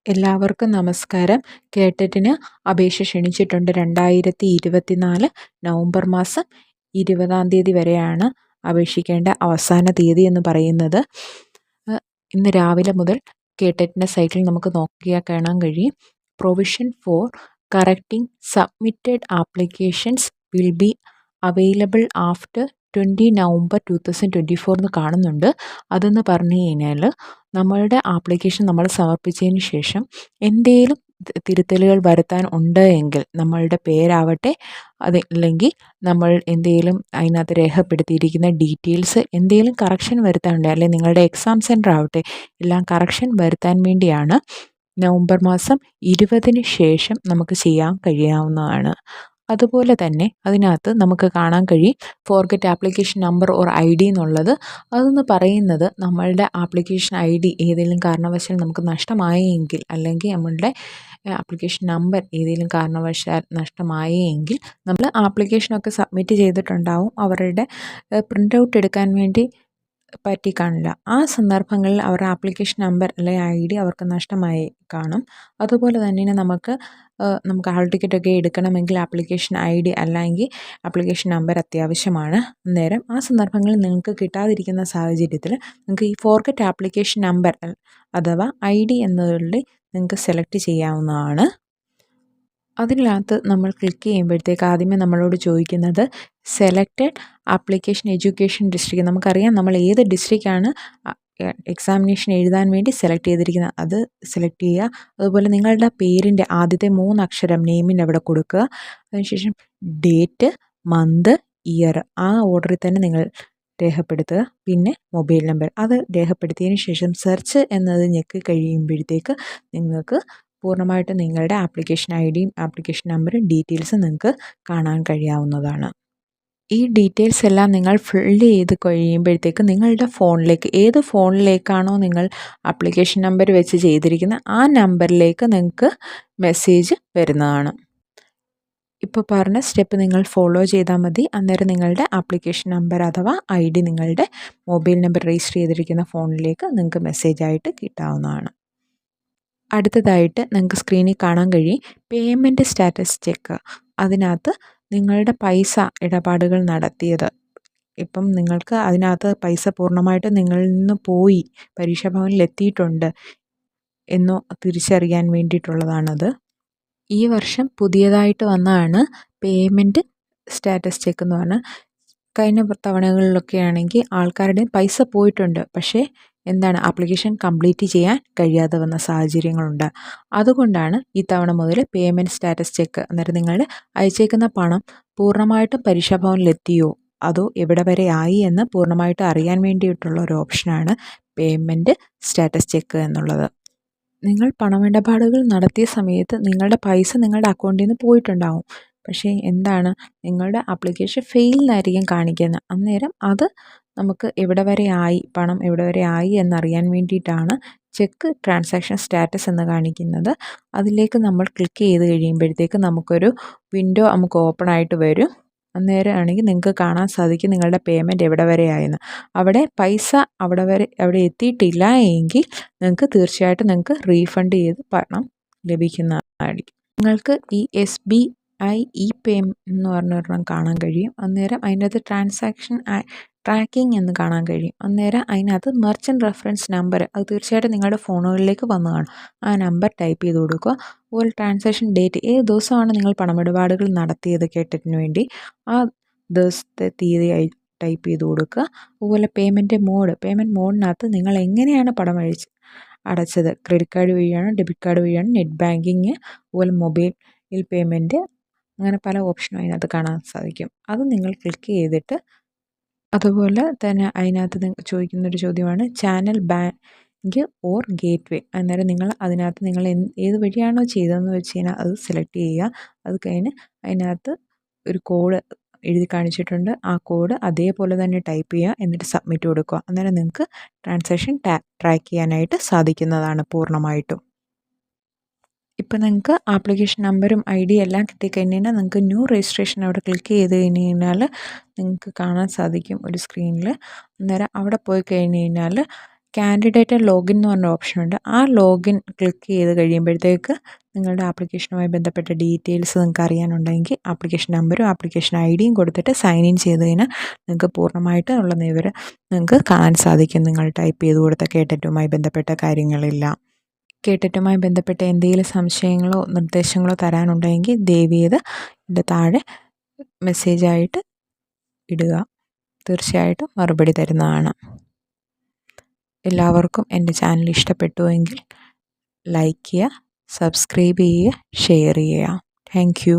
എല്ലാവർക്കും നമസ്കാരം. കേട്ടറ്റിന് അപേക്ഷ ക്ഷണിച്ചിട്ടുണ്ട്. 2024 നവംബർ മാസം 20-ാം തീയതി വരെയാണ് അപേക്ഷിക്കേണ്ട അവസാന തീയതി എന്ന് പറയുന്നത്. ഇന്ന് രാവിലെ മുതൽ കേട്ടറ്റിൻ്റെ സൈറ്റിൽ നമുക്ക് നോക്കിയാൽ കാണാൻ കഴിയും. Provision for correcting submitted applications will be available after 20 November 2024 എന്ന് കാണുന്നുണ്ട്. അതെന്ന് പറഞ്ഞു കഴിഞ്ഞാൽ നമ്മളുടെ ആപ്ലിക്കേഷൻ നമ്മൾ സമർപ്പിച്ചതിന് ശേഷം എന്തെങ്കിലും തിരുത്തലുകൾ വരുത്താൻ ഉണ്ട് എങ്കിൽ നമ്മളുടെ പേരാവട്ടെ അതല്ലെങ്കിൽ നമ്മൾ എന്തെങ്കിലും അതിനകത്ത് രേഖപ്പെടുത്തിയിരിക്കുന്ന ഡീറ്റെയിൽസ് എന്തെങ്കിലും കറക്ഷൻ വരുത്താനുണ്ട്, അല്ലെങ്കിൽ നിങ്ങളുടെ എക്സാം സെൻറ്റർ ആവട്ടെ എല്ലാം കറക്ഷൻ വരുത്താൻ വേണ്ടിയാണ് നവംബർ മാസം 20-ന് ശേഷം നമുക്ക് ചെയ്യാൻ കഴിയാവുന്നതാണ്. അതുപോലെ തന്നെ അതിനകത്ത് നമുക്ക് കാണാൻ കഴിയും forget application number or ID എന്നുള്ളത്. അതെന്ന് പറയുന്നത് നമ്മളുടെ ആപ്ലിക്കേഷൻ ID ഏതെങ്കിലും കാരണവശാൽ നമുക്ക് നഷ്ടമായെങ്കിൽ, അല്ലെങ്കിൽ നമ്മളുടെ ആപ്ലിക്കേഷൻ നമ്പർ ഏതെങ്കിലും കാരണവശാൽ നഷ്ടമായെങ്കിൽ നമ്മൾ ആപ്ലിക്കേഷനൊക്കെ സബ്മിറ്റ് ചെയ്തിട്ടുണ്ടാവും, അവരുടെ പ്രിൻ്റ് ഔട്ട് എടുക്കാൻ വേണ്ടി പറ്റി കാണില്ല. ആ സന്ദർഭങ്ങളിൽ അവരുടെ ആപ്ലിക്കേഷൻ നമ്പർ അല്ലെങ്കിൽ ID അവർക്ക് നഷ്ടമായി കാണും. അതുപോലെ തന്നെ നമുക്ക് ഹാൾ ടിക്കറ്റൊക്കെ എടുക്കണമെങ്കിൽ ആപ്ലിക്കേഷൻ ID അല്ലെങ്കിൽ ആപ്ലിക്കേഷൻ നമ്പർ അത്യാവശ്യമാണ്. അന്നേരം ആ സന്ദർഭങ്ങളിൽ നിങ്ങൾക്ക് കിട്ടാതിരിക്കുന്ന സാഹചര്യത്തിൽ നിങ്ങൾക്ക് ഈ ഫോർഗെറ്റ് ആപ്ലിക്കേഷൻ നമ്പർ അഥവാ ID എന്നതിൽ നിങ്ങൾക്ക് സെലക്ട് ചെയ്യാവുന്നതാണ്. അതിനകത്ത് നമ്മൾ ക്ലിക്ക് ചെയ്യുമ്പോഴത്തേക്ക് ആദ്യമേ നമ്മളോട് ചോദിക്കുന്നത് സെലക്റ്റഡ് ആപ്ലിക്കേഷൻ എഡ്യൂക്കേഷൻ ഡിസ്ട്രിക്റ്റ്. നമുക്കറിയാം നമ്മൾ ഏത് ഡിസ്ട്രിക്റ്റാണ് എക്സാമിനേഷൻ എഴുതാൻ വേണ്ടി സെലക്ട് ചെയ്തിരിക്കുന്നത്, അത് സെലക്ട് ചെയ്യുക. അതുപോലെ നിങ്ങളുടെ പേരിൻ്റെ ആദ്യത്തെ 3 അക്ഷരം നെയിമിൻ്റെ അവിടെ കൊടുക്കുക. അതിനുശേഷം ഡേറ്റ്, മന്ത്, ഇയർ ആ ഓർഡറിൽ തന്നെ നിങ്ങൾ രേഖപ്പെടുത്തുക. പിന്നെ മൊബൈൽ നമ്പർ അത് രേഖപ്പെടുത്തിയതിന് ശേഷം സെർച്ച് എന്നത് ഞെക്കി കഴിയുമ്പോഴത്തേക്ക് നിങ്ങൾക്ക് പൂർണ്ണമായിട്ടും നിങ്ങളുടെ ആപ്ലിക്കേഷൻ IDയും ആപ്ലിക്കേഷൻ നമ്പറും ഡീറ്റെയിൽസും നിങ്ങൾക്ക് കാണാൻ കഴിയാവുന്നതാണ്. ഈ ഡീറ്റെയിൽസ് എല്ലാം നിങ്ങൾ ഫില്ല് ചെയ്ത് കഴിയുമ്പോഴത്തേക്ക് നിങ്ങളുടെ ഫോണിലേക്ക് ഏത് ഫോണിലേക്കാണോ നിങ്ങൾ ആപ്ലിക്കേഷൻ നമ്പർ വെച്ച് ചെയ്തിരിക്കുന്നത് ആ നമ്പറിലേക്ക് നിങ്ങൾക്ക് മെസ്സേജ് വരുന്നതാണ്. ഇപ്പോൾ പറഞ്ഞ സ്റ്റെപ്പ് നിങ്ങൾ ഫോളോ ചെയ്താൽ മതി. അന്നേരം നിങ്ങളുടെ ആപ്ലിക്കേഷൻ നമ്പർ അഥവാ ID നിങ്ങളുടെ മൊബൈൽ നമ്പർ രജിസ്റ്റർ ചെയ്തിരിക്കുന്ന ഫോണിലേക്ക് നിങ്ങൾക്ക് മെസ്സേജായിട്ട് കിട്ടാവുന്നതാണ്. അടുത്തതായിട്ട് നിങ്ങൾക്ക് സ്ക്രീനിൽ കാണാൻ കഴിയും പേയ്മെൻറ്റ് സ്റ്റാറ്റസ് ചെക്ക്. അതിനകത്ത് നിങ്ങളുടെ പൈസ ഇടപാടുകൾ നടത്തിയത്, ഇപ്പം നിങ്ങൾക്ക് അതിനകത്ത് പൈസ പൂർണ്ണമായിട്ട് നിങ്ങളിൽ നിന്ന് പോയി പരീക്ഷാഭവനിൽ എത്തിയിട്ടുണ്ട് എന്നോ തിരിച്ചറിയാൻ വേണ്ടിയിട്ടുള്ളതാണത്. ഈ വർഷം പുതിയതായിട്ട് വന്നതാണ് പേയ്മെൻറ്റ് സ്റ്റാറ്റസ് ചെക്ക് എന്ന് പറഞ്ഞാൽ. കഴിഞ്ഞ തവണകളിലൊക്കെ ആണെങ്കിൽ ആൾക്കാരുടെ പൈസ പോയിട്ടുണ്ട്, പക്ഷേ ആപ്ലിക്കേഷൻ കംപ്ലീറ്റ് ചെയ്യാൻ കഴിയാതെ വന്ന സാഹചര്യങ്ങളുണ്ട്. അതുകൊണ്ടാണ് ഈ തവണ മുതൽ പേയ്മെൻറ്റ് സ്റ്റാറ്റസ് ചെക്ക്. അന്നേരം നിങ്ങളുടെ അയച്ചേക്കുന്ന പണം പൂർണ്ണമായിട്ടും പരീക്ഷാഭവനിലെത്തിയോ അതോ എവിടെ വരെ ആയി എന്ന് പൂർണ്ണമായിട്ടും അറിയാൻ വേണ്ടിയിട്ടുള്ള ഒരു ഓപ്ഷനാണ് പേയ്മെൻറ്റ് സ്റ്റാറ്റസ് ചെക്ക് എന്നുള്ളത്. നിങ്ങൾ പണമിടപാടുകൾ നടത്തിയ സമയത്ത് നിങ്ങളുടെ പൈസ നിങ്ങളുടെ അക്കൗണ്ടിൽ നിന്ന് പോയിട്ടുണ്ടാവും, പക്ഷേ നിങ്ങളുടെ ആപ്ലിക്കേഷൻ ഫെയിൽ എന്നായിരിക്കും കാണിക്കുന്നത്. അന്നേരം അത് നമുക്ക് എവിടെ വരെ ആയി, പണം എവിടെ വരെ ആയി എന്നറിയാൻ വേണ്ടിയിട്ടാണ് ചെക്ക് ട്രാൻസാക്ഷൻ സ്റ്റാറ്റസ് എന്ന് കാണിക്കുന്നത്. അതിലേക്ക് നമ്മൾ ക്ലിക്ക് ചെയ്ത് കഴിയുമ്പോഴത്തേക്ക് നമുക്കൊരു വിൻഡോ നമുക്ക് ഓപ്പൺ ആയിട്ട് വരും. അന്നേരം ആണെങ്കിൽ നിങ്ങൾക്ക് കാണാൻ സാധിക്കും നിങ്ങളുടെ പേയ്മെൻറ്റ് എവിടെ വരെ ആയെന്ന്. അവിടെ പൈസ അവിടെ എത്തിയിട്ടില്ല എങ്കിൽ നിങ്ങൾക്ക് തീർച്ചയായിട്ടും നിങ്ങൾക്ക് റീഫണ്ട് ചെയ്ത് പണം ലഭിക്കുന്നതായിരിക്കും. നിങ്ങൾക്ക് ഈ SBI ഇ-പേയ്മെൻറ്റ് എന്ന് പറഞ്ഞൊരെണ്ണം കാണാൻ കഴിയും. അന്നേരം അതിനകത്ത് ട്രാൻസാക്ഷൻ ട്രാക്കിംഗ് എന്ന് കാണാൻ കഴിയും. അന്നേരം അതിനകത്ത് മെർച്ചൻറ്റ് റെഫറൻസ് നമ്പർ അത് തീർച്ചയായിട്ടും നിങ്ങളുടെ ഫോണുകളിലേക്ക് വന്നു കാണും. ആ നമ്പർ ടൈപ്പ് ചെയ്ത് കൊടുക്കുക. അതുപോലെ ട്രാൻസാക്ഷൻ ഡേറ്റ്, ഏത് ദിവസമാണ് നിങ്ങൾ പണമിടപാടുകൾ നടത്തിയത് കേട്ടറ്റിന് വേണ്ടി ആ ദിവസത്തെ തീയതി ടൈപ്പ് ചെയ്ത് കൊടുക്കുക. അതുപോലെ പേയ്മെൻറ്റ് മോഡിനകത്ത് നിങ്ങൾ എങ്ങനെയാണ് പണം അടച്ചത്, ക്രെഡിറ്റ് കാർഡ് വഴിയാണോ ഡെബിറ്റ് കാർഡ് വഴിയാണോ നെറ്റ് ബാങ്കിങ്, അതുപോലെ മൊബൈൽ പേയ്മെൻറ്റ്, അങ്ങനെ പല ഓപ്ഷനും അതിനകത്ത് കാണാൻ സാധിക്കും. അത് നിങ്ങൾ ക്ലിക്ക് ചെയ്തിട്ട് അതുപോലെ തന്നെ അതിനകത്ത് ചോദിക്കുന്നൊരു ചോദ്യമാണ് ചാനൽ ബാങ്ക് ഓർ ഗേറ്റ് വേ. അന്നേരം നിങ്ങൾ അതിനകത്ത് നിങ്ങൾ ഏത് വഴിയാണോ ചെയ്തതെന്ന് വെച്ച് കഴിഞ്ഞാൽ അത് സെലക്ട് ചെയ്യുക. അത് കഴിഞ്ഞ് അതിനകത്ത് ഒരു കോഡ് എഴുതി കാണിച്ചിട്ടുണ്ട്, ആ കോഡ് അതേപോലെ തന്നെ ടൈപ്പ് ചെയ്യുക, എന്നിട്ട് സബ്മിറ്റ് കൊടുക്കുക. അന്നേരം നിങ്ങൾക്ക് ട്രാൻസാക്ഷൻ ട്രാക്ക് ചെയ്യാനായിട്ട് സാധിക്കുന്നതാണ് പൂർണ്ണമായിട്ടും. ഇപ്പം നിങ്ങൾക്ക് ആപ്ലിക്കേഷൻ നമ്പറും ID എല്ലാം കിട്ടിക്കഴിഞ്ഞാൽ നിങ്ങൾക്ക് ന്യൂ രജിസ്ട്രേഷൻ അവിടെ ക്ലിക്ക് ചെയ്ത് കഴിഞ്ഞ് കഴിഞ്ഞാൽ നിങ്ങൾക്ക് കാണാൻ സാധിക്കും ഒരു സ്ക്രീനിൽ. അന്നേരം അവിടെ പോയി കഴിഞ്ഞ് കഴിഞ്ഞാൽ കാൻഡിഡേറ്റ് ലോഗിൻ എന്ന് പറഞ്ഞ ഓപ്ഷനുണ്ട്. ആ ലോഗിൻ ക്ലിക്ക് ചെയ്ത് കഴിയുമ്പോഴത്തേക്ക് നിങ്ങളുടെ ആപ്ലിക്കേഷനുമായി ബന്ധപ്പെട്ട ഡീറ്റെയിൽസ് നിങ്ങൾക്ക് അറിയാനുണ്ടെങ്കിൽ ആപ്ലിക്കേഷൻ നമ്പറും ആപ്ലിക്കേഷൻ ഐ.ഡിയും കൊടുത്തിട്ട് സൈൻ ഇൻ ചെയ്ത് കഴിഞ്ഞാൽ നിങ്ങൾക്ക് പൂർണ്ണമായിട്ട് ഉള്ള വിവരം നിങ്ങൾക്ക് കാണാൻ സാധിക്കും. നിങ്ങൾ ടൈപ്പ് ചെയ്ത് കൊടുത്ത കേട്ടറ്റുമായി ബന്ധപ്പെട്ട കാര്യങ്ങളെല്ലാം. കേട്ടറ്റുമായി ബന്ധപ്പെട്ട എന്തെങ്കിലും സംശയങ്ങളോ നിർദ്ദേശങ്ങളോ തരാനുണ്ടെങ്കിൽ ദയവ് ചെയ്ത് ഇതിൻ്റെ താഴെ മെസ്സേജായിട്ട് ഇടുക. തീർച്ചയായിട്ടും മറുപടി തരുന്നതാണ്. എല്ലാവർക്കും എൻ്റെ ചാനൽ ഇഷ്ടപ്പെട്ടുവെങ്കിൽ ലൈക്ക് ചെയ്യുക, സബ്സ്ക്രൈബ് ചെയ്യുക, ഷെയർ ചെയ്യുക. Thank you.